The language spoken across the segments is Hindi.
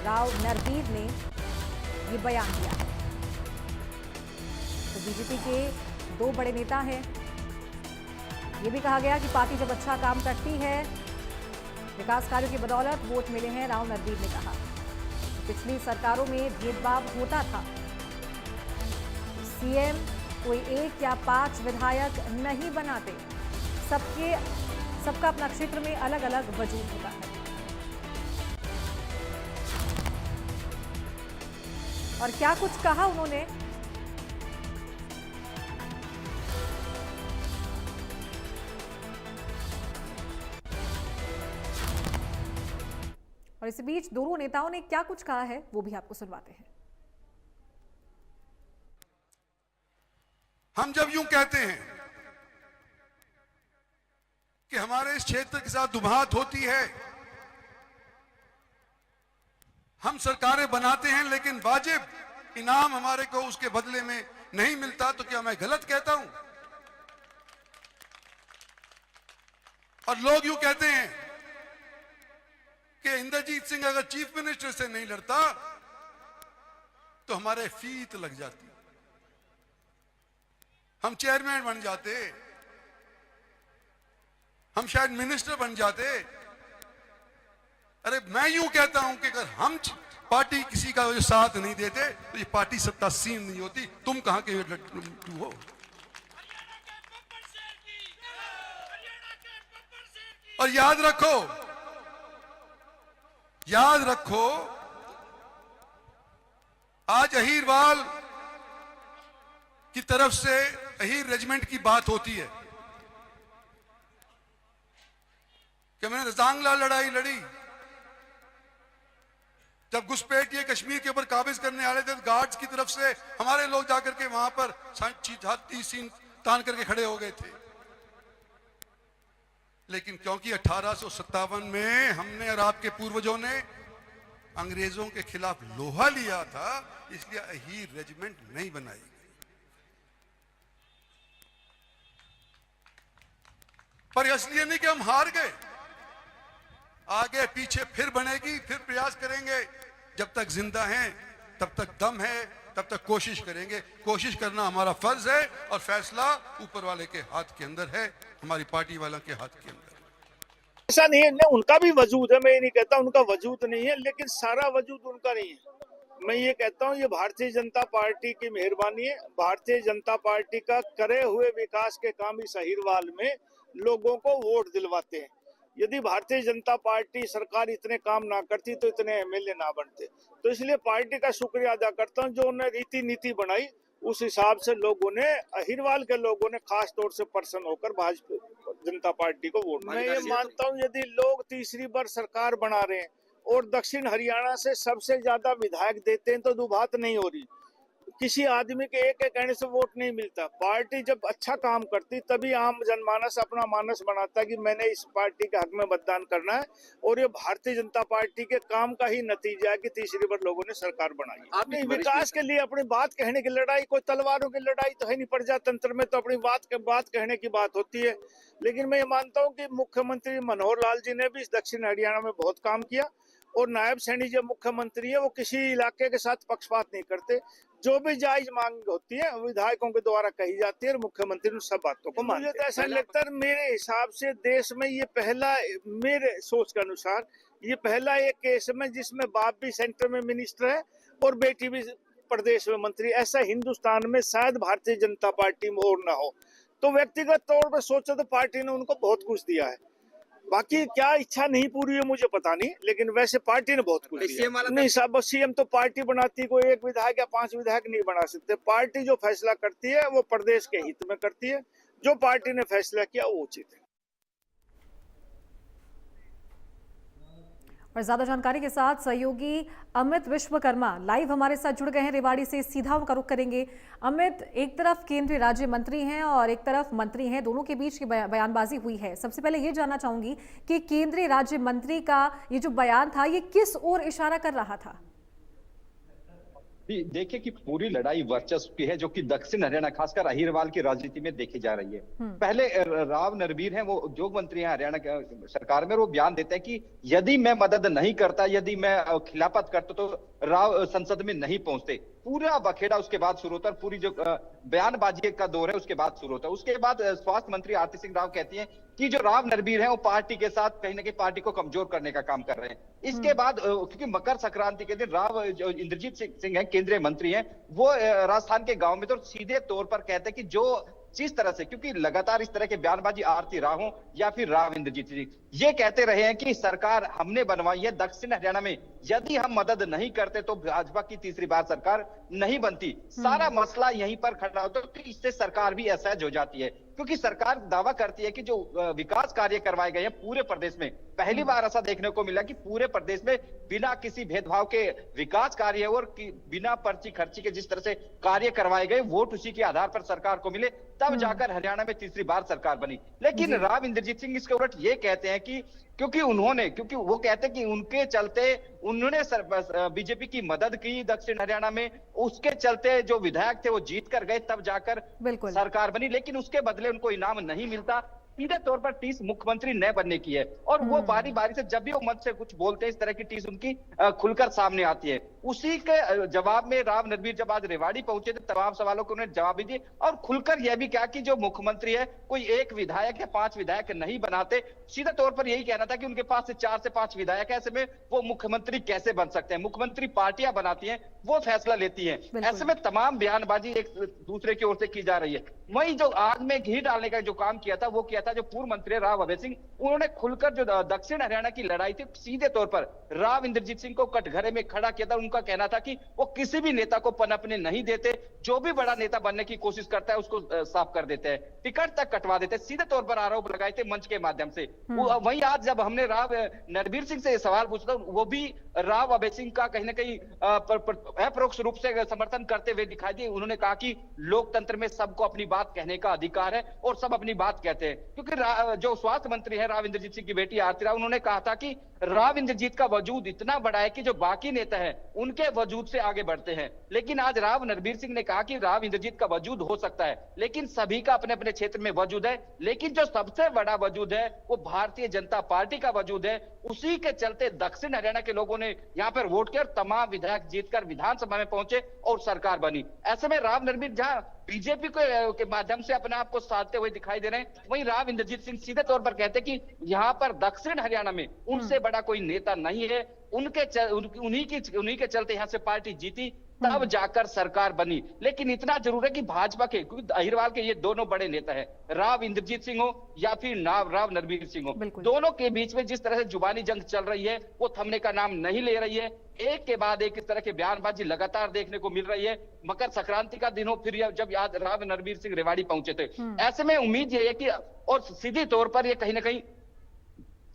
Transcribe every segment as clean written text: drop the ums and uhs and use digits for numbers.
राव नरवीर ने ये बयान दिया है। तो बीजेपी के दो बड़े नेता हैं। ये भी कहा गया कि पार्टी जब अच्छा काम करती है, विकास कार्यों की बदौलत वोट मिले हैं। राव नरवीर ने कहा पिछली सरकारों में भेदभाव होता था, सीएम कोई 1 या 5 विधायक नहीं बनाते, सबका अपना क्षेत्र में अलग अलग वजूद होता है। और क्या कुछ कहा उन्होंने, और इसी बीच दोनों नेताओं ने क्या कुछ कहा है वो भी आपको सुनवाते हैं। हम जब यूं कहते हैं कि हमारे इस क्षेत्र के साथ दुभात होती है, हम सरकारें बनाते हैं लेकिन वाजिब इनाम हमारे को उसके बदले में नहीं मिलता, तो क्या मैं गलत कहता हूं? और लोग यूं कहते हैं कि इंद्रजीत सिंह अगर चीफ मिनिस्टर से नहीं लड़ता तो हमारे फीत लग जाती, हम चेयरमैन बन जाते, हम शायद मिनिस्टर बन जाते। अरे मैं यूं कहता हूं कि अगर हम पार्टी किसी का जो साथ नहीं देते तो ये पार्टी सत्तासीन नहीं होती। तुम कहां के लट्टू हो? और याद रखो आज अहीरवाल की तरफ से अहीर रेजिमेंट की बात होती है कि मैंने रजांगला लड़ाई लड़ी, जब घुसपैठ ये कश्मीर के ऊपर काबिज करने वाले थे, गार्ड्स की तरफ से हमारे लोग जाकर के वहां पर सीन तान करके खड़े हो गए थे। लेकिन क्योंकि 1857 में हमने और आपके पूर्वजों ने अंग्रेजों के खिलाफ लोहा लिया था, इसलिए अहीर रेजिमेंट नहीं बनाई गई। पर इसलिए नहीं कि हम हार गए, आगे पीछे फिर बनेगी, फिर प्रयास करेंगे। जब तक जिंदा हैं तब तक दम है, तब तक कोशिश करेंगे। कोशिश करना हमारा फर्ज है और फैसला ऊपर वाले के हाथ के अंदर है, हमारी पार्टी वालों के हाथ के अंदर। ऐसा नहीं है, उनका भी वजूद है, मैं ये नहीं कहता उनका वजूद नहीं है, लेकिन सारा वजूद उनका नहीं है। मैं ये कहता हूँ ये भारतीय जनता पार्टी की मेहरबानी है। भारतीय जनता पार्टी का करे हुए विकास के काम इस अहीरवाल में लोगों को वोट दिलवाते हैं। यदि भारतीय जनता पार्टी सरकार इतने काम ना करती तो इतने एमएलए ना बनते। तो इसलिए पार्टी का शुक्रिया अदा करता हूँ जो उन्होंने रीति नीति बनाई, उस हिसाब से लोगों ने, अहीरवाल के लोगों ने खास तौर से प्रसन्न होकर भाजपा जनता पार्टी को वोट। मैं ये मानता हूँ यदि लोग तीसरी बार सरकार बना रहे हैं और दक्षिण हरियाणा से सबसे ज्यादा विधायक देते हैं तो दुभात नहीं हो रही। किसी आदमी के एक कहने से वोट नहीं मिलता। पार्टी जब अच्छा काम करती तभी आम जनमानस अपना मानस बनाता है कि मैंने इस पार्टी के हक में मतदान करना है, और ये भारतीय जनता पार्टी के काम का ही नतीजा है कि तीसरी बार लोगों ने सरकार बनाई। अपने विकास के लिए अपनी बात कहने की लड़ाई, कोई तलवारों की लड़ाई तो है नहीं। प्रजातंत्र में तो अपनी बात कहने की बात होती है। लेकिन मैं ये मानता हूँ कि मुख्यमंत्री मनोहर लाल जी ने भी इस दक्षिण हरियाणा में बहुत काम किया, और नायब सैनी जो मुख्यमंत्री है वो किसी इलाके के साथ पक्षपात नहीं करते। जो भी जायज मांग होती है विधायकों के द्वारा कही जाती है और मुख्यमंत्री उन सब बातों को मानते हैं। मुझे तो ऐसा लगता है, मेरे हिसाब से देश में ये पहला, मेरे सोच के अनुसार ये पहला एक केस में जिसमें बाप भी सेंटर में मिनिस्टर है और बेटी भी प्रदेश में मंत्री। ऐसा हिंदुस्तान में शायद भारतीय जनता पार्टी में और ना हो। तो व्यक्तिगत तौर पर सोचो तो पार्टी ने उनको बहुत कुछ दिया है। बाकी क्या इच्छा नहीं पूरी है मुझे पता नहीं, लेकिन वैसे पार्टी ने बहुत कुछ दिया। नहीं साहब, सीएम तो पार्टी बनाती, कोई एक विधायक या 5 विधायक नहीं बना सकते। पार्टी जो फैसला करती है वो प्रदेश के हित में करती है। जो पार्टी ने फैसला किया वो उचित है। और ज्यादा जानकारी के साथ सहयोगी अमित विश्वकर्मा लाइव हमारे साथ जुड़ गए हैं रेवाड़ी से। सीधा उनका रुख करेंगे। अमित, एक तरफ केंद्रीय राज्य मंत्री हैं और एक तरफ मंत्री हैं, दोनों के बीच की बयानबाजी हुई है। सबसे पहले ये जानना चाहूंगी कि केंद्रीय राज्य मंत्री का ये जो बयान था ये किस ओर इशारा कर रहा था? देखिए कि पूरी लड़ाई वर्चस्व की है, जो कि दक्षिण हरियाणा खासकर अहिरवाल की राजनीति में देखी जा रही है। पहले राव नरबीर हैं, वो उद्योग मंत्री हैं हरियाणा सरकार में, वो बयान देते हैं कि यदि मैं मदद नहीं करता, यदि मैं खिलाफत करता तो राव संसद में नहीं पहुंचते। पूरा बखेड़ा उसके बाद शुरू होता है, पूरी जो बयानबाजी का दौर है उसके बाद शुरू होता है। उसके बाद स्वास्थ्य मंत्री आरती सिंह राव कहती हैं कि जो राव नरबीर हैं वो पार्टी के साथ कहीं ना कहीं पार्टी को कमजोर करने का काम कर रहे हैं। इसके बाद क्योंकि मकर संक्रांति के दिन राव जो इंद्रजीत सिंह हैं, केंद्रीय मंत्री हैं, वो राजस्थान के गांव में तो सीधे तौर पर कहते हैं कि जो जिस तरह से, क्योंकि लगातार इस तरह के बयानबाजी आरती राव हो या फिर राव इंद्रजीत सिंह ये कहते रहे हैं कि सरकार हमने बनवाई है दक्षिण हरियाणा में, यदि हम मदद नहीं करते तो भाजपा की तीसरी बार सरकार नहीं बनती। सारा मसला यहीं पर खड़ा होता है, तो इससे सरकार भी असहज हो जाती है, क्योंकि सरकार दावा करती है कि जो विकास कार्य करवाए गए हैं पूरे प्रदेश में, पहली बार ऐसा देखने को मिला कि पूरे प्रदेश में बिना किसी भेदभाव के विकास कार्य और बिना पर्ची खर्ची के जिस तरह से कार्य करवाए गए, वोट उसी के आधार पर सरकार को मिले, तब जाकर हरियाणा में तीसरी बार सरकार बनी। लेकिन राव इंद्रजीत सिंह इसके उलट ये कहते हैं कि क्योंकि वो कहते हैं कि उनके चलते उन्होंने बीजेपी की मदद की दक्षिण हरियाणा में, उसके चलते जो विधायक थे वो जीत कर गए, तब जाकर सरकार बनी, लेकिन उसके बदले उनको इनाम नहीं मिलता। सीधे तौर पर टीस मुख्यमंत्री न बनने की है, और वो बारी बारी से जब भी वो मंच से कुछ बोलते हैं इस तरह की टीस उनकी खुलकर सामने आती है। उसी के जवाब में राव नरबीर जब आज रेवाड़ी पहुंचे थे, तमाम सवालों को उन्होंने जवाब भी दिए, और खुलकर यह भी कहा कि जो मुख्यमंत्री है कोई एक विधायक या 5 विधायक नहीं बनाते। सीधा तौर पर यही कहना था कि उनके पास से 4 से 5 विधायक है, ऐसे में वो मुख्यमंत्री कैसे बन सकते हैं? मुख्यमंत्री पार्टियां बनाती हैं, वो फैसला लेती हैं। ऐसे में तमाम बयानबाजी एक दूसरे की ओर से की जा रही है। वही जो आग में घी डालने का जो काम किया था, वो किया था जो पूर्व मंत्री राव अभय सिंह, उन्होंने खुलकर जो दक्षिण हरियाणा की लड़ाई थी सीधे तौर पर राव इंद्रजीत सिंह को कटघरे में खड़ा किया था। उनका कहना था कि वो किसी भी नेता को पनपने नहीं देते, जो भी बड़ा नेता बनने की कोशिश करता है उसको साफ कर देते हैं, टिकट तक कटवा देते हैं, सीधे तौर पर आरोप लगाए थे मंच के माध्यम से। वहीं आज जब हमने राव नरबीर सिंह से सवाल पूछा, वो भी राव अभय सिंह का कहीं ना कहीं अपरोक्ष रूप से समर्थन करते हुए दिखाई दिए। उन्होंने कहा कि लोकतंत्र में सबको अपनी बात कहने का अधिकार है और सब अपनी बात कहते हैं, क्योंकि जो स्वास्थ्य मंत्री है राव इंद्रजीत सिंह की बेटी आरती राव, उन्होंने कहा था कि राव इंद्रजीत का वजूद इतना बड़ा है कि जो बाकी नेता है उनके वजूद से आगे बढ़ते हैं। लेकिन आज राव नरबीर सिंह ने कहा कि राव इंद्रजीत का वजूद हो सकता है, लेकिन सभी का अपने अपने क्षेत्र में वजूद है, लेकिन जो सबसे बड़ा वजूद है वो भारतीय जनता पार्टी का वजूद है। उसी के चलते दक्षिण हरियाणा के लोगों ने यहाँ पर वोट किया, तमाम विधायक जीतकर विधानसभा में पहुंचे और सरकार बनी। ऐसे में राव नरबीर जहां बीजेपी के माध्यम से अपने आप को साधते हुए दिखाई दे रहे हैं, वहीं राव इंद्रजीत सिंह सीधे तौर पर कहते हैं कि यहाँ पर दक्षिण हरियाणा में उनसे बड़ा कोई नेता नहीं है, उन्हीं के चलते यहाँ से पार्टी जीती, तब जाकर सरकार बनी। लेकिन इतना जरूर है कि भाजपा के, क्योंकि अहिरवाल के ये दोनों बड़े नेता हैं, राव इंद्रजीत सिंह हो या फिर राव नरबीर सिंह हो, दोनों के बीच में जिस तरह से जुबानी जंग चल रही है वो थमने का नाम नहीं ले रही है। एक के बाद एक इस तरह के बयानबाजी लगातार देखने को मिल रही है। मकर संक्रांति का दिन हो, फिर जब याद राव नरबीर सिंह रेवाड़ी पहुंचे थे, ऐसे में उम्मीद ये है कि, और सीधी तौर पर ये कहीं ना कहीं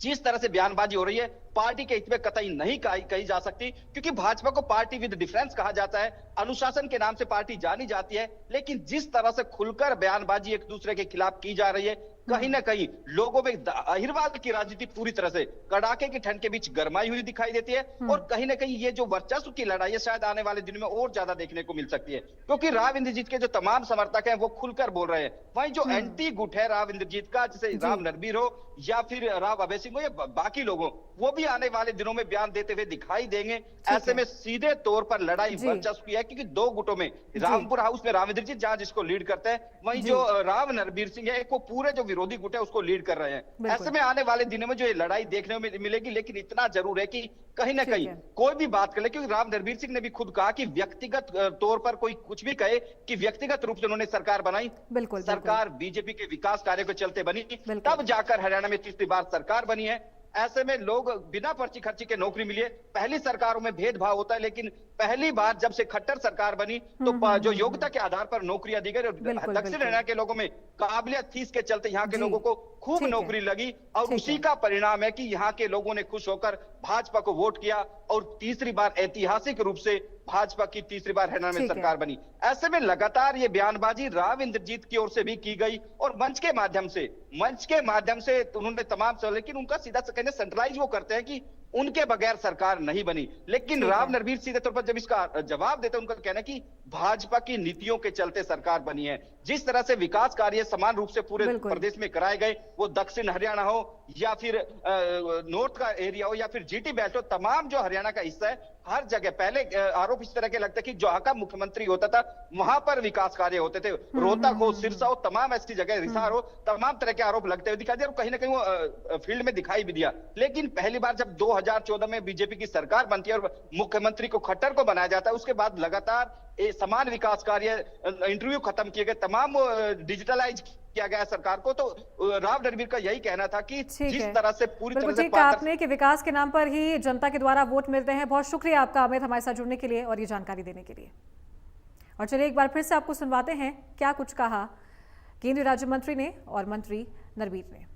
जिस तरह से बयानबाजी हो रही है पार्टी के हित में कतई नहीं कही जा सकती, क्योंकि भाजपा को पार्टी विद डिफरेंस कहा जाता है, अनुशासन के नाम से पार्टी जानी जाती है। लेकिन जिस तरह से खुलकर बयानबाजी एक दूसरे के खिलाफ की जा रही है, कहीं ना कहीं लोगों में अहिरवाल की राजनीति पूरी तरह से कड़ाके की ठंड के बीच गरमाई हुई दिखाई देती है, और कहीं ना कहीं ये जो वर्चस्व की लड़ाई है शायद आने वाले दिनों में और ज्यादा देखने को मिल सकती है, क्योंकि राव इंद्रजीत के जो तमाम समर्थक हैं वो खुलकर बोल रहे हैं। वहीं जो एंटी गुट है राव इंद्रजीत का, जैसे राव नरबीर हो या फिर राव अभय सिंह हो या बाकी लोगों, वो भी आने वाले दिनों में बयान देते हुए दिखाई देंगे। ऐसे में सीधे तौर पर लड़ाई वर्चस्व की है, क्योंकि 2 गुटों में रामपुर हाउस में राव इंद्रजीत जहां जिसको लीड करते हैं, वहीं जो राव नरबीर सिंह है वो पूरे जो विरोधी गुट है उसको लीड कर रहे हैं। ऐसे में आने वाले दिनों में जो ये लड़ाई देखने में मिलेगी, लेकिन इतना जरूर है कि कहीं ना कहीं कोई भी बात कर ले, क्योंकि राव नरबीर सिंह ने भी खुद कहा कि व्यक्तिगत तौर पर कोई कुछ भी कहे कि व्यक्तिगत रूप से उन्होंने सरकार बनाई, सरकार बीजेपी के विकास कार्य को चलते बनी, तब जाकर हरियाणा में तीसरी बार सरकार बनी है। ऐसे में लोग बिना पर्ची खर्ची के नौकरी मिली है। पहली सरकारों में भेदभाव होता है, लेकिन पहली बार जब से खट्टर सरकार बनी तो जो योग्यता के आधार पर नौकरियां दी गई, दक्षिण हरियाणा के लोगों में काबिलियत थी, इसके चलते यहाँ के लोगों को खूब नौकरी लगी, और उसी का परिणाम है कि यहाँ के लोगों ने खुश होकर भाजपा को वोट किया और तीसरी बार ऐतिहासिक रूप से भाजपा की तीसरी बार हरियाणा में सरकार बनी। ऐसे में लगातार ये बयानबाजी राव इंद्रजीत की ओर से भी की गई और मंच के माध्यम से उन्होंने तमाम, लेकिन उनका सीधा कहने सेंट्रलाइज वो करते हैं कि उनके बगैर सरकार नहीं बनी। लेकिन ठीक राव है। नरवीर सीधे तौर पर जब इसका जवाब देते हैं, उनका कहना है कि भाजपा की नीतियों के चलते सरकार बनी है। जिस तरह से विकास कार्य समान रूप से पूरे बिल्कुल। प्रदेश में कराए गए, वो दक्षिण हरियाणा हो या फिर नॉर्थ का एरिया हो या फिर जीटी बेल्ट हो, तमाम जो हरियाणा का हिस्सा है, हर जगह पहले आरोप इस तरह के लगता है कि जहां का मुख्यमंत्री होता था वहां पर विकास कार्य होते थे। रोहतक हो, सिरसा हो, तमाम ऐसी जगह, रिसार हो, तमाम तरह के आरोप लगते हुए दिखाई दिए और कहीं ना कहीं वो फील्ड में दिखाई भी दिया। लेकिन पहली बार जब 2014 में बीजेपी की सरकार बनती है और मुख्यमंत्री को खट्टर को बनाया जाता है, उसके बाद लगातार समान विकास कार्य, इंटरव्यू खत्म किए गए, तमाम डिजिटलाइज किया गया सरकार को। तो राव नरवीर का यही कहना था कि ठीक जिस है। तरह से पूरी बिल्कुल तरह से ठीक कहा आपने कि विकास के नाम पर ही जनता के द्वारा वोट मिलते हैं। बहुत शुक्रिया आपका अमित, हमारे साथ जुड़ने के लिए और ये जानकारी देने के लिए। और चलिए एक बार फिर से आपको सुनवाते हैं क्या कुछ कहा केंद्रीय राज्य मंत्री ने और मंत्री नरवीर ने।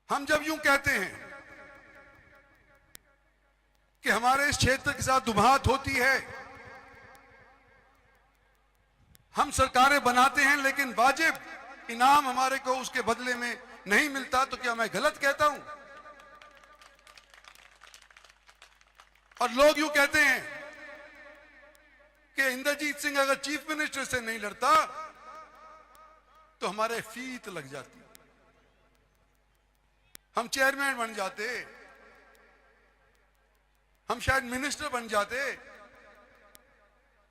हम जब यूं कहते हैं कि हमारे इस क्षेत्र के साथ दुभात होती है, हम सरकारें बनाते हैं लेकिन वाजिब इनाम हमारे को उसके बदले में नहीं मिलता, तो क्या मैं गलत कहता हूं? और लोग यूं कहते हैं कि इंद्रजीत सिंह अगर चीफ मिनिस्टर से नहीं लड़ता तो हमारे फीत लग जाती, हम चेयरमैन बन जाते, हम शायद मिनिस्टर बन जाते।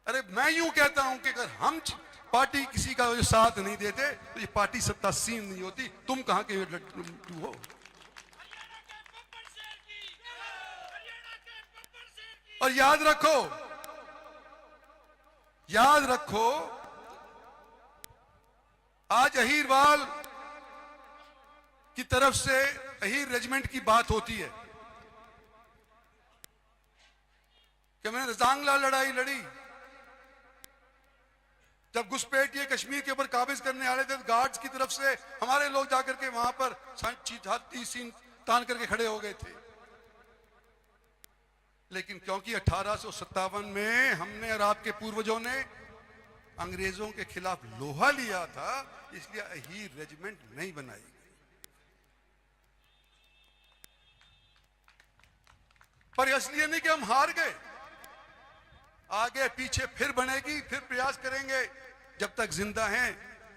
अरे मैं यूं कहता हूं कि अगर हम पार्टी किसी का जो साथ नहीं देते तो ये पार्टी सत्तासीन नहीं होती। तुम कहां के लट्टू हो? और याद रखो आज अहीरवाल की तरफ से अहीर रेजिमेंट की बात होती है कि मैंने रजांगला लड़ाई लड़ी, जब घुसपैठिए कश्मीर के ऊपर काबिज करने आ रहे थे, गार्ड्स की तरफ से हमारे लोग जाकर के वहां पर सीन तान करके खड़े हो गए थे। लेकिन क्योंकि 1857 में हमने और आपके पूर्वजों ने अंग्रेजों के खिलाफ लोहा लिया था, इसलिए अहीर रेजिमेंट नहीं बनाई गई। पर इसलिए नहीं कि हम हार गए, आगे पीछे फिर बनेगी, फिर प्रयास करेंगे। जब तक जिंदा हैं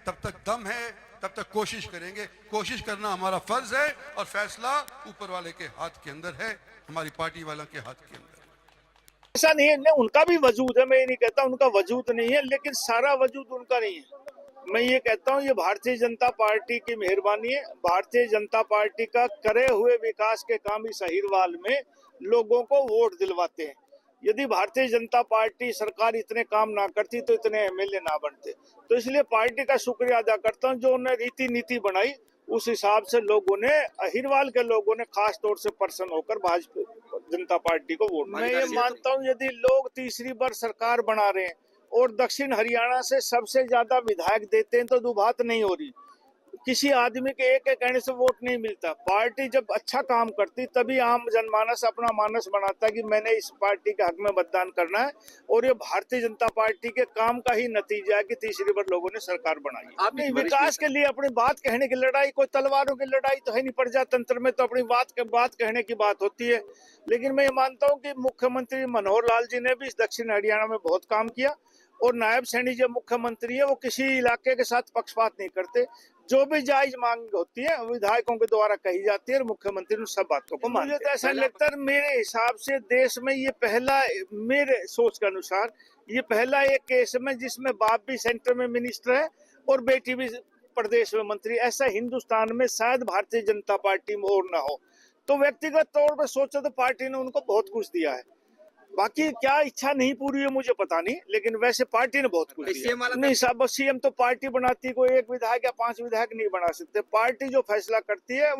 तब तक दम है, तब तक कोशिश करेंगे। कोशिश करना हमारा फर्ज है और फैसला ऊपर वाले के हाथ के अंदर है, हमारी पार्टी वालों के हाथ के अंदर। ऐसा नहीं है, उनका भी वजूद है, मैं ये नहीं कहता उनका वजूद नहीं है, लेकिन सारा वजूद उनका नहीं है। मैं ये कहता हूँ ये भारतीय जनता पार्टी की मेहरबानी है। भारतीय जनता पार्टी का करे हुए विकास के काम इस अहीरवाल में लोगों को वोट दिलवाते हैं। यदि भारतीय जनता पार्टी सरकार इतने काम ना करती तो इतने एमएलए ना बनते। तो इसलिए पार्टी का शुक्रिया अदा करता हूँ जो उन्होंने रीति नीति बनाई, उस हिसाब से लोगों ने, अहीरवाल के लोगों ने खास तौर से प्रसन्न होकर भाजपा जनता पार्टी को वोट। मैं ये मानता हूँ यदि लोग तीसरी बार सरकार बना रहे हैं और दक्षिण हरियाणा से सबसे ज्यादा विधायक देते हैं तो दुभात नहीं हो रही। किसी आदमी के एक कहने से वोट नहीं मिलता। पार्टी जब अच्छा काम करती तभी आम जनमानस अपना मानस बनाता है कि मैंने इस पार्टी के हक में मतदान करना है, और ये भारतीय जनता पार्टी के काम का ही नतीजा है कि तीसरी बार लोगों ने सरकार बनाई। अपने विकास के लिए अपनी बात कहने की लड़ाई, कोई तलवारों की लड़ाई तो है नहीं। प्रजातंत्र में तो अपनी बात कहने की बात होती है। लेकिन मैं ये मानता हूँ कि मुख्यमंत्री मनोहर लाल जी ने भी इस दक्षिण हरियाणा में बहुत काम किया, और नायब सैनी जो मुख्यमंत्री है वो किसी इलाके के साथ पक्षपात नहीं करते। जो भी जायज मांग होती है विधायकों के द्वारा कही जाती है और मुख्यमंत्री उन सब बातों को मानते हैं। मुझे तो ऐसा लगता है, मेरे हिसाब से देश में ये पहला, मेरे सोच के अनुसार ये पहला एक केस में जिसमें बाप भी सेंटर में मिनिस्टर है और बेटी भी प्रदेश में मंत्री। ऐसा हिंदुस्तान में शायद भारतीय जनता पार्टी में और ना हो। तो व्यक्तिगत तौर पर सोचो तो पार्टी ने उनको बहुत कुछ दिया है। बाकी क्या इच्छा नहीं पूरी है मुझे पता नहीं, लेकिन वैसे पार्टी ने बहुत कुछ दिया। नहीं साहब, सीएम तो पार्टी बनाती, कोई एक विधायक या 5 विधायक नहीं बना सकते। पार्टी जो फैसला करती है